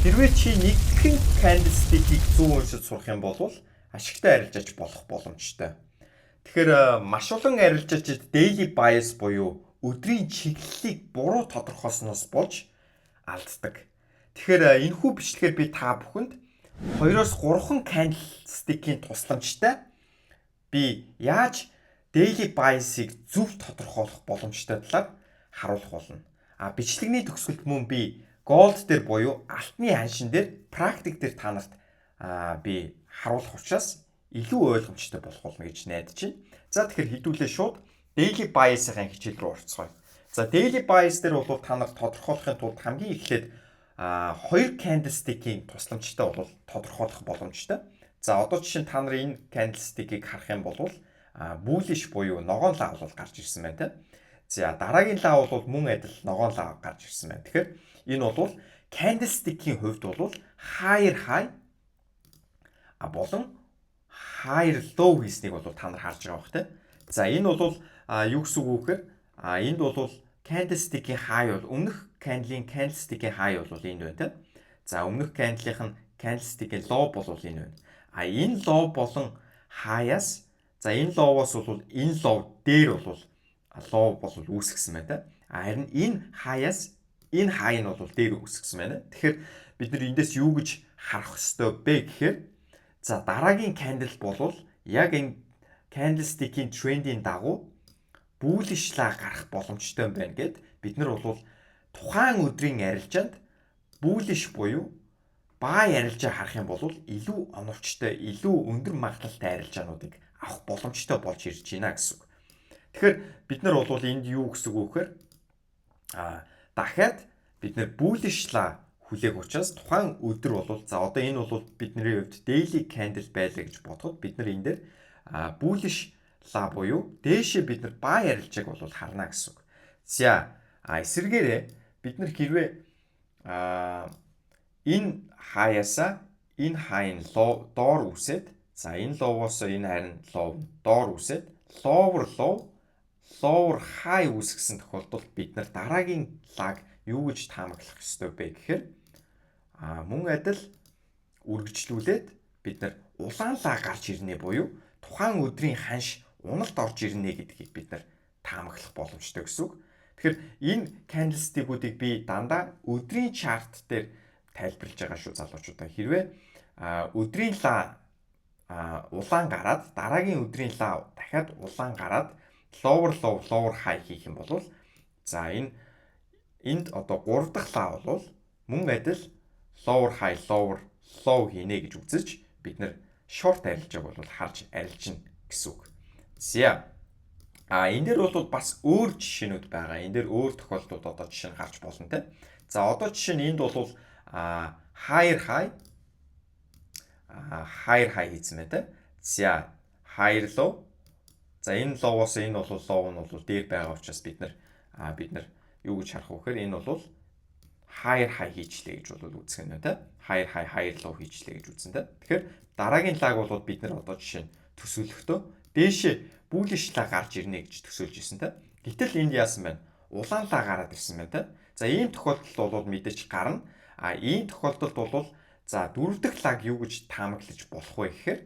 Хэрвээ чи нэгэн candlestick-ийг зөв уншиж сурах юм бол ашигтай арилжаач болох боломжтой. Тэгэхээр маш олон арилжаачид daily bias буюу өдрийн чиглэлийг буруу тодорхойлсноос болж алддаг. Тэгэхээр энэхүү бичлэгээр би та бүхэнд 2-3 candlestick-ийн тусламжтай би яаж daily bias-ыг зөв тодорхойлох боломжтой талаар харуулах болно. Бичлэгний төгсгөлд мөн би gold дээр буюу алтны аншин дээр практик дээр та нарт би харуулах учраас илүү ойлгомжтой болох болно гэж найдаж байна. За тэгэхээр хэдүүлээ шууд daily bias-ийн хичээл рүү орцгоё. За daily bias дээр бол та нарт тодорхойлохын тулд хамгийн эхлээд 2 candlestick-ийн тусламжтай бол тодорхойлох боломжтой. За одоо жишээ нь та нар энэ candlestick-ийг харах юм бол bullish буюу ногоон лав бол гарч ирсэн байна те. За дараагийн лав бол мөн адил ногоон лав гарч ирсэн байна. Тэгэхээр энэ бол candlestick-ийн хувьд бол higher high болон higher low хийснийг бол та нар харж байгаа бох те. За энэ бол юу гэсэн үг вэ гэхээр энд бол candlestick-ийн high бол өмнөх candle-ийн candlestick-ийн high бол энэ байна те. За өмнөх candle-ийн candlestick-ийн low бол энэ байна. Энэ low болон high-аас за энэ low-оос бол энэ low дээр бол low бол үүсгэсэн байна те. Харин энэ high-аас энэ high нь бол дээр үүсгэсэн байна. Тэгэхээр бид нар эндээс юу гэж харах ёстой бэ гэхээр за дараагийн candle бол яг энэ candlestick-ийн трендийн дагуу bullish лаа гарах боломжтой байна гэд бид нар бол тухайн өдрийн арилжаанд bullish буюу buy арилжаа харах юм бол илүү оновчтой, илүү өндөр магадлалтай арилжаануудыг авах боломжтой болж ирж байна гэсэн үг. Тэгэхээр бид нар бол энд юу гэсэн үг вэ гэхээр дахиад бид нэр bullish лаа хүлээх учраас тухайн өдөр бол за одоо энэ бол бидний хувьд daily candle байлаа гэж бодоход бид нар энэ дээр bullish лаа буюу дээшээ бид нар buy арилжааг бол харна гэсэн үг. За эсвэргээрээ бид нар хэрвээ энэ хаяасаа энэ хайн low доор үсээд за энэ low-оос энэ харин low доор үсээд lower high үүсгэсэн тохиолдолд бид нар дараагийн лаг юу гэж таамаглах ёстой бэ гэхээр мөн адил үргэлжлүүлээд бид нар улаан лаг гарч ирнэ буюу тухайн өдрийн ханш уналд орж ирнэ гэдгийг бид нар таамаглах боломжтой гэсэн үг. Тэгэхээр энэ candlestick-уудыг би дандаа өдрийн чарт дээр тайлбарлаж байгаа шүү залуучуудаа. Хэрвээ өдрийн ла улаан гараад дараагийн өдрийн ла дахиад улаан гараад lower low lower high хийх юм бол за энд одоо 3 дахь лаа бол мөн адил lower high lower low хийнэ гэж үзэж бид нэр short арилжааг бол харж арилжна гэсэн үг. За энэ дээр бол бас өөр жишээнүүд байгаа. Энэ дээр өөр тохиолдлууд одоо жишээ нь гарч болно те. За одоо жишээ нь энд бол higher high хийсэн байна те. За higher low. За энэ low-оос энэ бол low нь бол дээр байгаа учраас бид нар юу гэж харах вэ гэхээр энэ бол higher high хийчлээ гэж бол үзэх юм байна те. Higher high higher low хийчлээ гэж үзэн те. Тэгэхээр дараагийн лаг бол бид нар одоо жишээ нь төсөөлөхдөө дээшээ bullish лаг гарч ирнэ гэж төсөөлж ирсэн те. Гэтэл энд яасан байна? Улаан лаг гараад ирсэн байна те. За ийм тохиолдолд бол мэдээж гарна. Ийм тохиолдолд бол за дөрөв дэх лаг юу гэж таамаглаж болох вэ гэхээр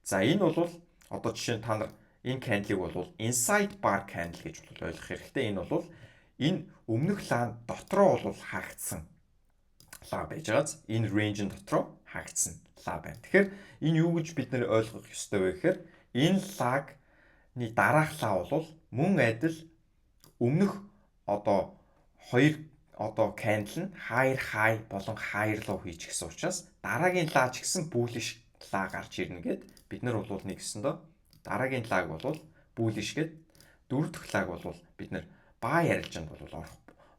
за энэ бол одоо жишээ нь та нар энэ candle-ыг бол inside bar candle гэж ойлгох хэрэгтэй. Энэ бол энэ өмнөх лаан дотроо бол хаагдсан лаа байж байгааз энэ range-ын дотроо хаагдсан лаа байна. Тэгэхээр энэ юу гэж бид нэр ойлгох ёстой вэ гэхээр энэ лагны дараах лаа бол мөн адил өмнөх одоо хоёр одоо candle нь higher high болон higher low хийж гисэн учраас дараагийн лаа ч гэсэн bullish лаа гарч ирнэ гэд бид нар бол нэг гэсэндөө дараагийн лаг бол bullish гэд дөрөв дэх лаг бол бид нар buy арилжаанд бол орох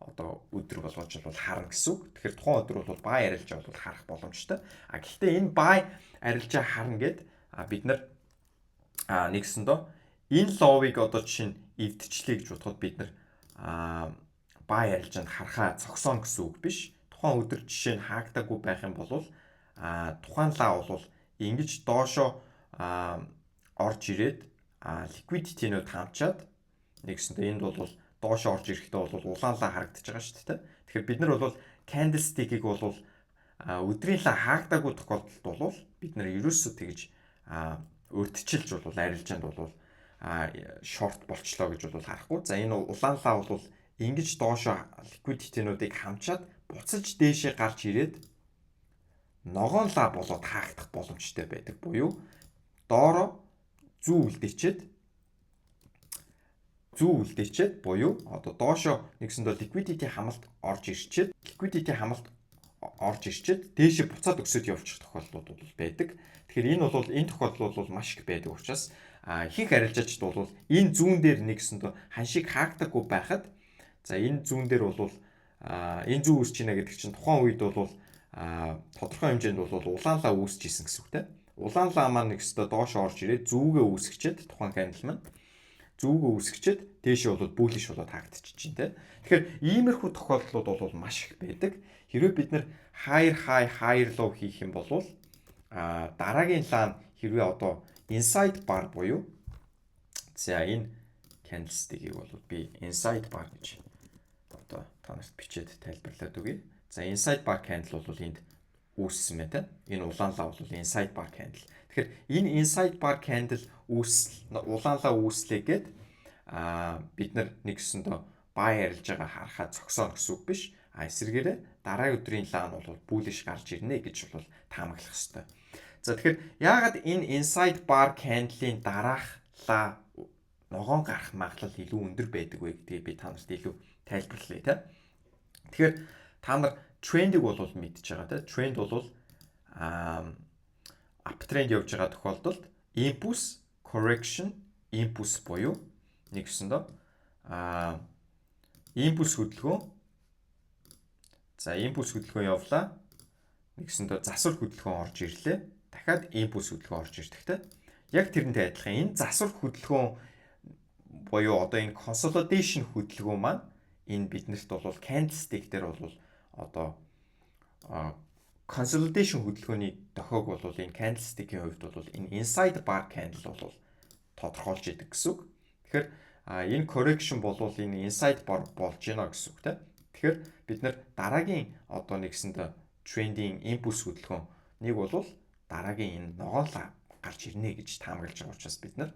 одоо өдөр болгож бол харна гэсэн үг. Тэгэхээр тухайн өдөр бол buy арилжаа бол харах боломжтой. Гэхдээ энэ buy арилжаа харна гэд бид нар нэгсэндөө энэ low-ыг одоо жишээ нь эвдчихлээ гэж бодоход бид нар buy арилжаанд харахаа цогсооно гэсэн үг биш. Тухайн өдөр жишээ нь хаагдаагүй байх юм бол тухайн лаа бол ингэж доошоо орж ирээд liquidity-нүүд хамчаад нэгсэндээ энд бол доошоо орж ирэхдээ бол улаан лаа харагдаж байгаа шүү дээ. Тэгэхээр бид нар бол candlestick-ийг бол өдрийн лан хаагдаагүй тохиолдолд бол бид нар ерөөсөө тэгж өртчилж бол арилжаанд бол шорт болчлоо гэж бол харахгүй. За энэ улаан лаа бол ингэж доошоо ликвидитинуудыг хамчаад буцаж дээшээ гарч ирээд ногоон лаа болоод хаагдах боломжтой байдаг. Буюу доороо зүү үлдээчээд буюу одоо доошоо нэгсэндээ liquidity хамалт орж ирчээд дээшээ буцаад өсөд явчих тохиолдлууд бол байдаг. Тэгэхээр энэ бол энэ тохиолдол бол маш их байдаг учраас ихэнх арилжаачид бол энэ зүүн дээр нэгсэндээ ханшиг хаагдаггүй байхад за энэ зүүн дээр бол энэ зүү үүсэж байна гэдэг чинь тухайн үед бол тодорхой хэмжээнд бол улаан лаа үүсэж исэн гэсэн үг те. Улаан лаа маань нэгсэндээ доош орж ирээд зүүгээ үүсгчээд тухайн кандл маань зүүгээ үүсгчээд дээшээ бол булиш болоод хаагдчихжин те. Тэгэхээр иймэрхүү тохиолдлууд бол маш их байдаг. Хэрвээ бид нэр higher high higher low хийх юм бол дараагийн лаа хэрвээ одоо inside bar буюу за энэ candlestick-ийг бол би inside bar гэж одоо та нарт бичээд тайлбарлаад өгье. За inside bar candle бол энд үүссэн мэ те. Энэ улаан лаа бол inside bar candle. Тэгэхээр энэ inside bar candle улаан лаа үүслээ гээд бид нар нэгсэндээ buy арилж байгаа харахад зогсоо гэсэн үг биш. Эсвэргээрээ дараагийн өдрийн лаа нь бол bullish гарч ирнэ гэж бол таамаглах хэрэгтэй. За тэгэхээр яагаад энэ inside bar candle-ийн дараах лаа ногоон гарах магадлал илүү өндөр байдаг вэ гэдгийг би та нарт илүү тайлбарлая те. Тэгэхээр та нар трендийг бол мэдж байгаа те. Тренд бол uptrend явж байгаа тохиолдолд impulse correction impulse буюу нэгсэндээ импульс хөдөлгөөн явлаа. Нэгсэндээ засвар хөдөлгөөн орж ирлээ. Дахиад импульс хөдөлгөөн орж ирдэгтэй. Яг тэрнтэй адилхан энэ засвар хөдөлгөөн буюу одоо энэ consolidation хөдөлгөөн маань энэ биднэрт бол candlestick дээр бол одоо consolidation хөдөлгөөний дохойг бол энэ candlestick-ийн хувьд бол энэ inside bar candle бол тодорхойлж идэг гэсэн үг. Тэгэхээр энэ correction бол энэ inside bar болж байна гэсэн үг тийм. Тэгэхээр бид нар дараагийн одоо нэгсэнд trending impulse хөдөлгөөнийг бол дараагийн энэ ногоолаа гарч ирнэ гэж таамаглаж байгаа учраас бид нар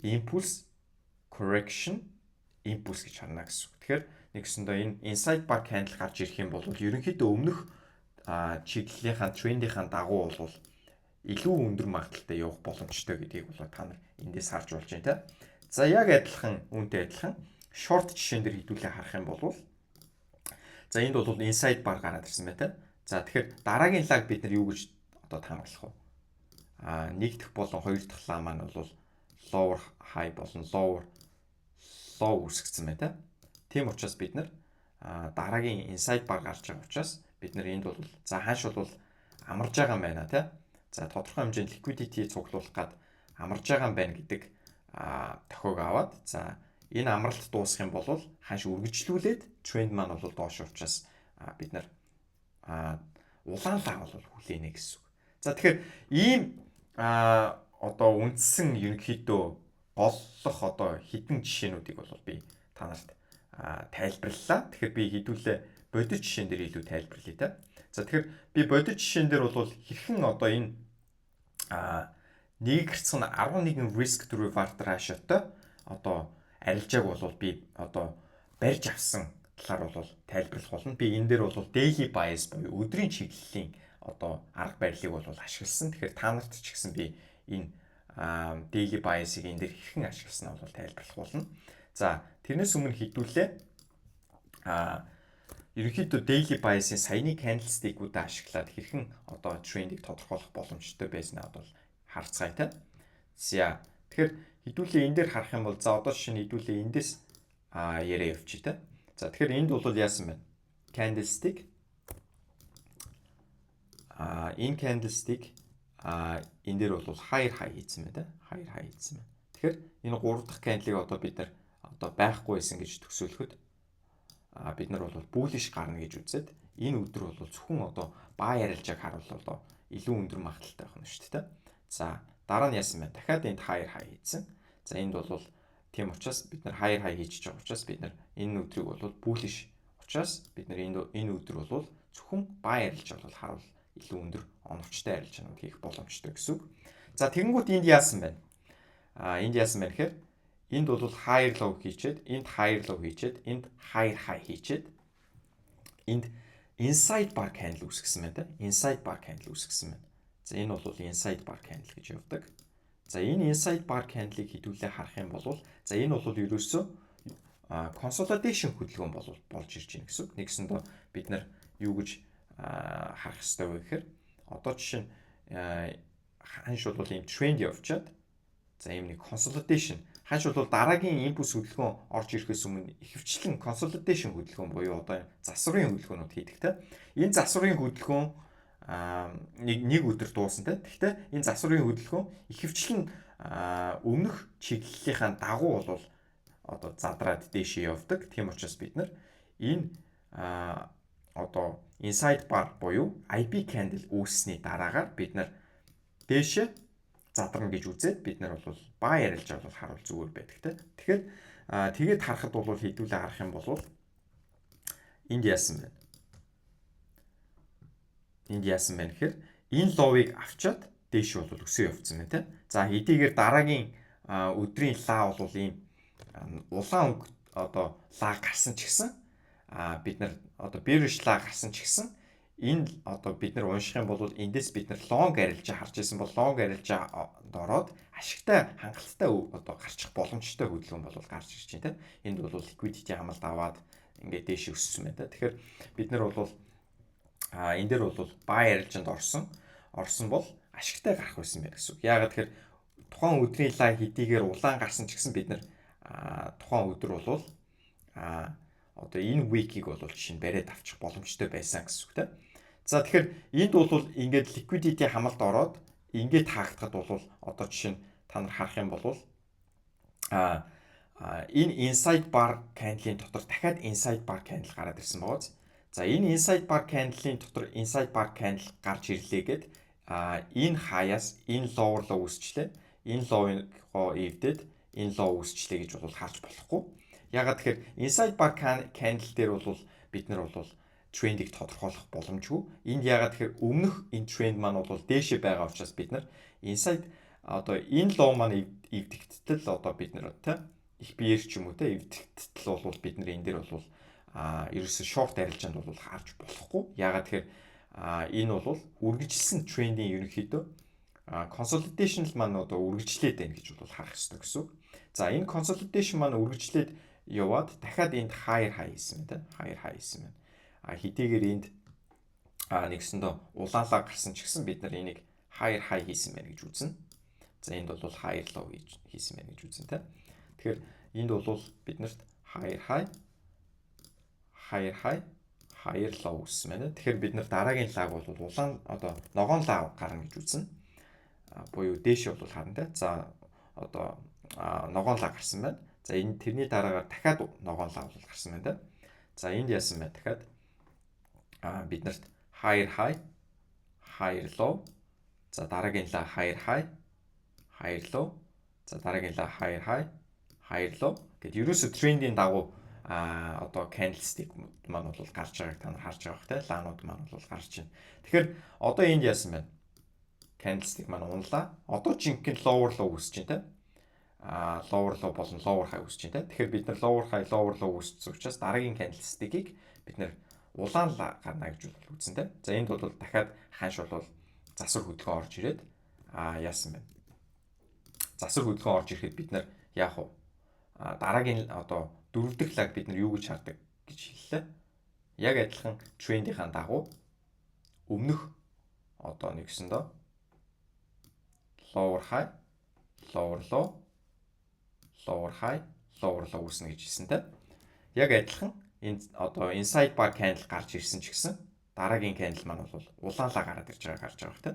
impulse correction impulse гэж харна гэсэн үг. Тэгэхээр нэгсэндээ энэ inside bar candle гарч ирэх юм бол ерөнхийдөө өмнөх чиглэлийнхаа трендийнхаа дагуу бол илүү өндөр магадлалтай явах боломжтой гэдгийг бол та нар эндээс харж болж байна тийм. За яг үүнтэй адилхан short жишээн дээр хэдүүлээ харах юм бол за энд бол inside bar гараад ирсэн байна тийм. За тэгэхээр дараагийн лаг бид нар юу гэж одоо таамаглах вэ? Нэг дахь болон хоёр дахь лаг маань бол lower high болон low үүсгэсэн байна тийм. Тийм учраас бид нар дараагийн inside bar гарч байгаа учраас бид нар энд бол за хааш бол амарж байгаа юм байна тийм. За тодорхой хэмжээнд liquidity цуглуулах гад амарж байгаа юм байна гэдэг тохиог аваад за энэ амралт дуусах юм бол хааш үргэлжлүүлээд тренд маань бол доош учраас бид нар улаан лаа бол хүлээнэ гэсэн үг. За тэгэхээр ийм одоо үндсэн ерөнхийдөө голлох одоо хідэн жишээнүүдийг бол би та нарт тайлбарлалаа. Тэгэхээр би хэдүүлээ бодит жишээн дээр илүү тайлбарлая та. За тэгэхээр би бодит жишээн дээр бол хэрхэн одоо энэ нэг гэрцэн 11 risk to reward ratio-той одоо арилжааг бол би одоо барьж авсан талаар бол тайлбарлах болно. Би энэ дээр бол daily bias буюу өдрийн чиглэлийн одоо арга барилыг бол ашигласан. Тэгэхээр та нарт ч гэсэн би энэ daily bias-ыг энэ дээр хэрхэн ашигласнаа бол тайлбарлах болно. За тэрнээс өмнө хэдүүлээ ерөнхийдөө daily bias-ийн саяны candlestick-уудаа ашиглаад хэрхэн одоо трендийг тодорхойлох боломжтой байснаа бол харцгаая та. За тэгэхээр хэдүүлээ энэ дээр харах юм бол за одоо жишээ нь хэдүүлээ эндээс яриа явчих та. За тэгэхээр энд бол яасан байна? Candlestick энэ candlestick энэ дээр бол higher high хийсэн байна та. Higher high хийсэн байна. Тэгэхээр энэ 3 дахь candle-ыг одоо бид нар одоо байхгүй байсан гэж төсөөлөхөд бид нар бол bullish гарна гэж үзээд энэ өдөр бол зөвхөн одоо buy арилжааг харууллаа илүү өндөр магадлалтай байна шүү дээ. За дараа нь яасан бэ? Дахиад энд higher high хийсэн. За энд бол тийм учраас бид нар higher high хийчихэж байгаа учраас бид нар энэ өдрийг бол bullish учраас бид нар энэ өдөр бол зөвхөн бай арилж бол харуул илүү өндөр оновчтой арилжаанууд хийх боломжтой гэсэн үг. За тэгэнгүүт энд яасан байна? Энд яасан байна гэхээр энд бол higher low хийчээд, энд higher low хийчээд, энд higher high хийчээд энд inside bar candle үүсгэсэн байна. Inside bar candle үүсгэсэн байна. За энэ бол inside bar candle гэж явдаг. За энэ inside bar candle-ыг хэдүүлээ харах юм бол за энэ бол ерөөсөө consolidation хөдөлгөөн болж ирж байна гэсэн үг. Нэгсэндээ бид нар юу гэж харах хэрэгтэй вэ гэхээр одоо жишээ нь ханш бол ийм тренд явчаад за ийм нэг consolidation ханш бол дараагийн импульс хөдөлгөөн орж ирэхээс өмнө ихэвчлэн consolidation хөдөлгөөн буюу одоо засварын хөдөлгөөнүүд хийдэг те. Энэ засварын хөдөлгөөн нэг өдөр дуусна те. Гэхдээ энэ засварын хөдөлгөөн ихэвчлэн өмнөх чиглэлийнхаа дагуу бол одоо задраад дээшээ явдаг. Тийм учраас бид нар энэ одоо inside bar буюу IB candle үүссний дараагаар бид нар дээшээ задрна гэж үзээд бид нар бол buy арилж бол харуул зүгээр байдаг те. Тэгэхээр тэгээд харахад бол хэдүүлээ харах юм бол энд яасан бэ? Энд яасан бэ гэхээр энэ ловыг авчаад дээш бол өсөө явцсан байна те. За хэдийгээр дараагийн өдрийн лаа бол ийм улаан өнгө одоо лаа гарсан ч гэсэн бид нар одоо bearish лаа гарсан ч гэсэн энэ одоо бид нар унших юм бол эндээс бид нар long арилжаа харж байсан бол long арилжаа ороод ашигтай хангалттай одоо гарчих боломжтой хөдөлгөөн бол гарч ирж байна те. Энд бол liquidity хамалт аваад ингээд дээш өссөн байна те. Тэгэхээр бид нар бол энэ дээр бол buy арилжаанд орсон бол ашигтай гарах байсан байх гэсэн үг. Яагаад тэгэхээр тухайн өдрийн лай хэдийгээр улаан гарсан ч гэсэн бид нар тухайн өдөр бол одоо энэ week-ийг бол жишээ нь бариад авчих боломжтой байсан гэсэн үг те. За тэгэхээр энд бол ингээд liquidity хамалт ороод ингээд таагдахад бол одоо жишээ нь та нар харах юм бол энэ inside bar candle-ийн дотор дахиад inside bar candle гараад ирсэн байгаа. За энэ inside bar candle-ийн дотор inside bar candle гарч ирлээ гэд энэ хаяас энэ lower low үүсчлээ. Энэ low-го эвдээд энэ low үүсчлээ гэж бол харж болохгүй. Ягаад тэгэхээр inside bar candle дээр бол бид нар бол трендийг тодорхойлох боломжгүй. Энд ягаад тэгэхээр өмнөх энэ тренд маань бол дээшээ байгаа учраас бид нар inside одоо энэ low маань эвдэгдтэл одоо бид нар тэ их биеэр ч юм уу тэ эвдэгдтэл бол бид нар энэ дээр бол ерөөсөө short арилжаанд бол харж болохгүй. Ягаад тэгэхээр энэ бол үргэлжилсэн трендийн ерөнхийдөө consolidation маань одоо үргэлжлээд байна гэж бол харах хэрэгтэй гэсэн үг. За энэ consolidation маань үргэлжлээд яваад дахиад энд higher high хийсэн байна те. Higher high хийсэн байна. Хэдийгээр энд нэгсэндээ улаалаа гарсан ч гэсэн бид нар энийг higher high хийсэн байна гэж үзнэ. За энд бол higher low хийсэн байна гэж үзнэ те. Тэгэхээр энд бол биднэрт higher high higher low үссэн байна. Тэгэхээр бид нар дараагийн лаг бол улаан одоо ногоон лаг гарна гэж үзнэ. Буюу дээш бол харна те. За одоо ногоон лаг гарсан байна. За энэ тэрний дараагаар дахиад ногоон лаг бол гарсан байна те. За энд яасан бэ? Дахиад бид нарт higher low. За дараагийн лаг higher low. За дараагийн лаг higher low гэд ерөөсө трендийн дагуу одоо candlestick маань бол гарч байгааг та нар харж байгаа бох те. Лаанууд маань бол гарч байна. Тэгэхээр одоо энд яасан бэ? Candlestick маань унлаа. Одоо жинхэнэ lower low үүсэж байна те. Lower low болон lower high үүсэж байна те. Тэгэхээр бид нар lower low үүссэн учраас дараагийн candlestick-ийг бид нар улаан гарна гэж үзсэн те. За энд бол дахиад ханш бол засвар хөдөлгөөн орж ирээд яасан бэ? Засвар хөдөлгөөн орж ирэхэд бид нар яах вэ? Дараагийн одоо дөрөв дэх лаг бид нар юу гэж хардаг гэж хэллээ. Яг адилхан трендийнхаа дагуу өмнөх одоо нэгсэндээ lower high, lower low, lower high, lower low үүснэ гэж хэлсэн те. Яг адилхан энэ одоо inside bar candle гарч ирсэн ч гэсэн дараагийн candle маань бол улаан лаг гараад ирж байгааг харж байгаа бох те.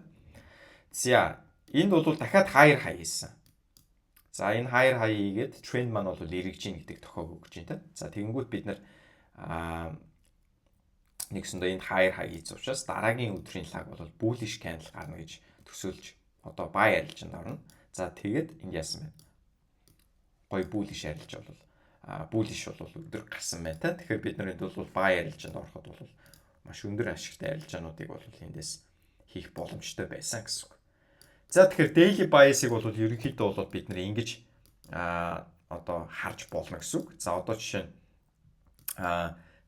За энд бол дахиад higher high хийсэн. За энэ higher high хийгээд trend маань бол эргэж ийн гэдэг тохиог өгч байна те. За тэгэнгүүт бид нар нэгсэндээ энэ higher high хийц учраас дараагийн өдрийн лаг бол bullish candle гарна гэж төсөөлж одоо buy арилжаанд орно. За тэгээд энэ яасан бэ? Гой bullish арилж bullish бол өдөр гарсан байна та. Тэгэхээр бид нар энд бол buy арилжаанд ороход бол маш өндөр ашигтай арилжаануудыг бол эндээс хийх боломжтой байсан гэсэн үг. За тэгэхээр daily bias-ыг бол ерөнхийдөө бол бид нэр ингэж одоо харж болно гэсэн үг. За одоо жишээ нь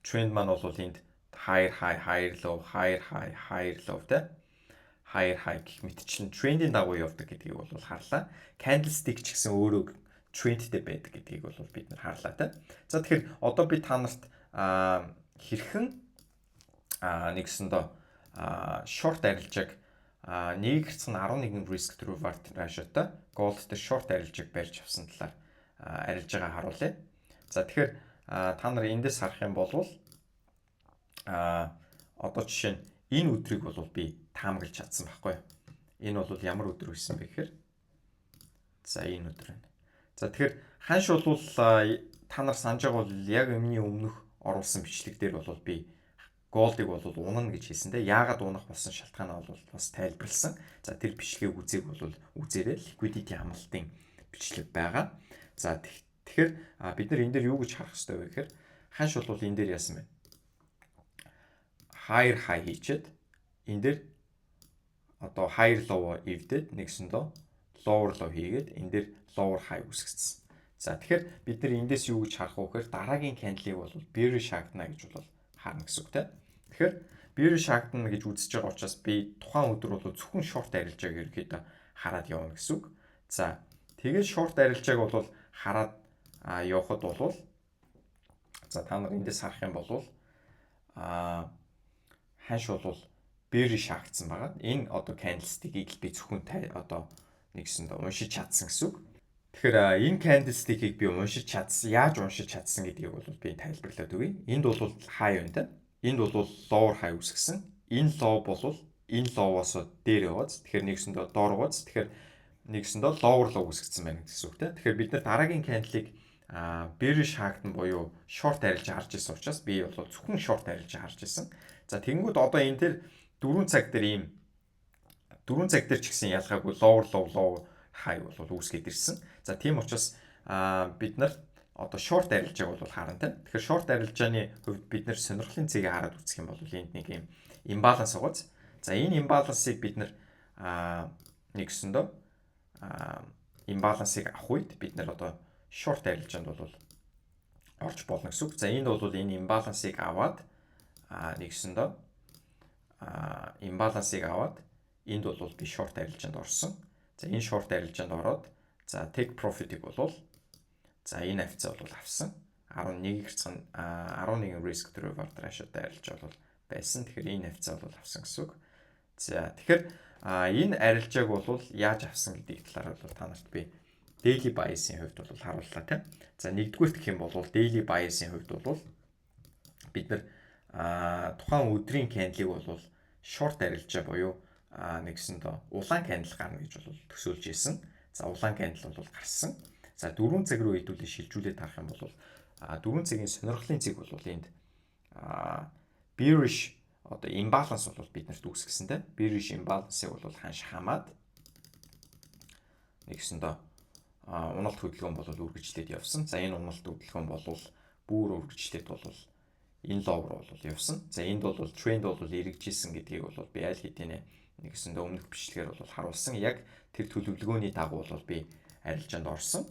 тренд маань бол энд higher high higher low higher high higher low тэ higher high гэх мэтчлэн трендийн дагуу явдаг гэдгийг бол харлаа. Candlestick ч гэсэн өөрөө трендтэй байдаг гэдгийг бол бид нар харлаа тэ. За тэгэхээр одоо би та нарт хэрхэн нэгсэндээ short арилжааг 1/11 risk to reward ratio-тай gold дээр short арилжааг барьж авсан талаар арилж байгаа харуулъя. За тэгэхээр та нар эндээс харах юм бол одоо жишээ нь энэ өдрийг бол би таамаглаж чадсан байхгүй юу? Энэ бол ямар өдөр байсан бэ гэхээр за энэ өдөр байна. За тэгэхээр ханш бол та нар санаж байгаа бол яг өмнө өмнөх оруулсан бичлэг дээр бол би голдыг бол унана гэж хэлсэндээ яагаад унах болсон шалтгаанаа бол бас тайлбарлсан. За тэр бичлэгийг үзег бол үзээрэй, liquidity амлалтын бичлэг байгаа. За тэгэхээр бид нар энэ дээр юу гэж харах хэрэгтэй вэ гэхээр ханш бол энэ дээр яасан бэ? Higher high хийчихэд энэ дээр одоо higher low эвдээд нэгсэндөө lower low хийгээд энэ дээр lower high үүсгэсэн. За тэгэхээр бид нар эндээс юу гэж харах вэ гэхээр дараагийн candle-ыг бол bearish харагдана гэж бол харна гэсэн үг тийм. Тэгэхээр bearish харагдана гэж үзэж байгаа учраас би тухайн өдөр бол зөвхөн short арилжааг ерөөхдөө хараад явна гэсэн үг. За тэгээд short арилжааг бол хараад явахад бол за та нар эндээс харах юм бол ханш бол bearish харагдсан байгаа. Энэ одоо candlestick-ийг би зөвхөн одоо нэгсэнд уншиж чадсан гэсэн үг. Тэгэхээр энэ candlestick-ийг би уншиж чадсан. Яаж уншиж чадсан гэдгийг бол би тайлбарлаад өгье. Энд бол high байна та. Энд бол lower high үүсгэсэн. Энэ low бол энэ low-оос дээр яваад тэгэхээр нэгсэндээ доор ууц. Тэгэхээр нэгсэндээ lower low үүсгэсэн байна гэсэн үг тийм. Тэгэхээр бид нар дараагийн candle-ыг bearish харагдан буюу short арилжаа харж ирсэн учраас би бол зөвхөн short арилжаа харж ирсэн. За тэгэнгүүт одоо энэ тэр 4 цаг дээр ч гэсэн ялгаагүй lower low low high бол үүсгээд ирсэн. За тийм учраас бид нар одоо short арилжааг бол харна тийм. Тэгэхээр short арилжааны хувьд бид нар сонирхлын цэгийг хараад үзэх юм бол энд нэг юм имбаланс байгаа. За энэ имбалансыг бид нар нэгсэндөө имбалансыг авах үед бид нар одоо short арилжаанд бол орж болно гэсэн үг. За энд бол энэ имбалансыг аваад нэгсэндээ имбалансыг аваад энд бол би short арилжаанд орсон. За энэ short арилжаанд ороод за take profit-ийг бол за энэ хавцаа бол авсан. 11 risk to reward ratio-тай арилжаа бол байсан. Тэгэхээр энэ хавцаа бол авсан гэсэн үг. За тэгэхээр энэ арилжааг бол яаж авсан гэдгийг талаар бол та нарт би daily bias-ийн хувьд бол харууллаа тийм. За нэгдүгээр гэх юм бол daily bias-ийн хувьд бол бид нар тухайн өдрийн candle-ийг бол short арилжаа буюу нэгсэндээ улаан candle гарна гэж бол төсөөлж ирсэн. За улаан candle бол гарсан. За 4 цаг руу хэдүүлээ шилжүүлээд харах юм бол 4 цагийн сонирхлын цэг бол энд bearish одоо imbalance бол биднэрт үүсгэсэн тийм. Bearish imbalance-ыг бол ханш хамаад нэгсэндээ уналт хөдөлгөөн бол үргэлжлээд явсан. За энэ уналт хөдөлгөөн бол бүр үргэлжлээд бол энэ ловр бол явсан. За энд бол тренд бол эргэжсэн гэдгийг бол би аль хэдийн нэгсэндээ өмнөх бичлэгээр бол харуулсан. Яг тэр төлөвлөгөөний дагуу бол би арилжаанд орсон.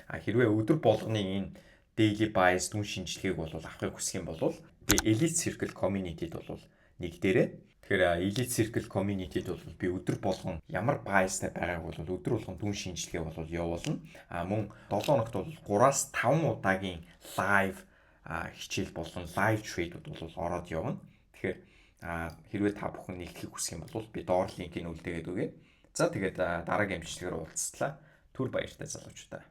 Хэрвээ өдөр болгоны энэ daily bias дүн шинжилгээг бол авахыг хүсэх юм бол би Elite Circle community-д бол нэгдээрээ. Тэгэхээр Elite Circle community-д бол би өдөр болгон ямар biasтай байгааг бол өдөр болгон дүн шинжилгээ бол явуулна. Мөн 7 хоногт бол 3-5 удаагийн live хичээл болон live trade-ууд бол ороод явна. Тэгэхээр хэрвээ та бүхэн нэгтгэх хүсэх юм бол би доор линкийг үлдээгээд өгье. За тэгээд дараагийн бичлэгээр уулзлаа. Түр баяртай залуучуудаа.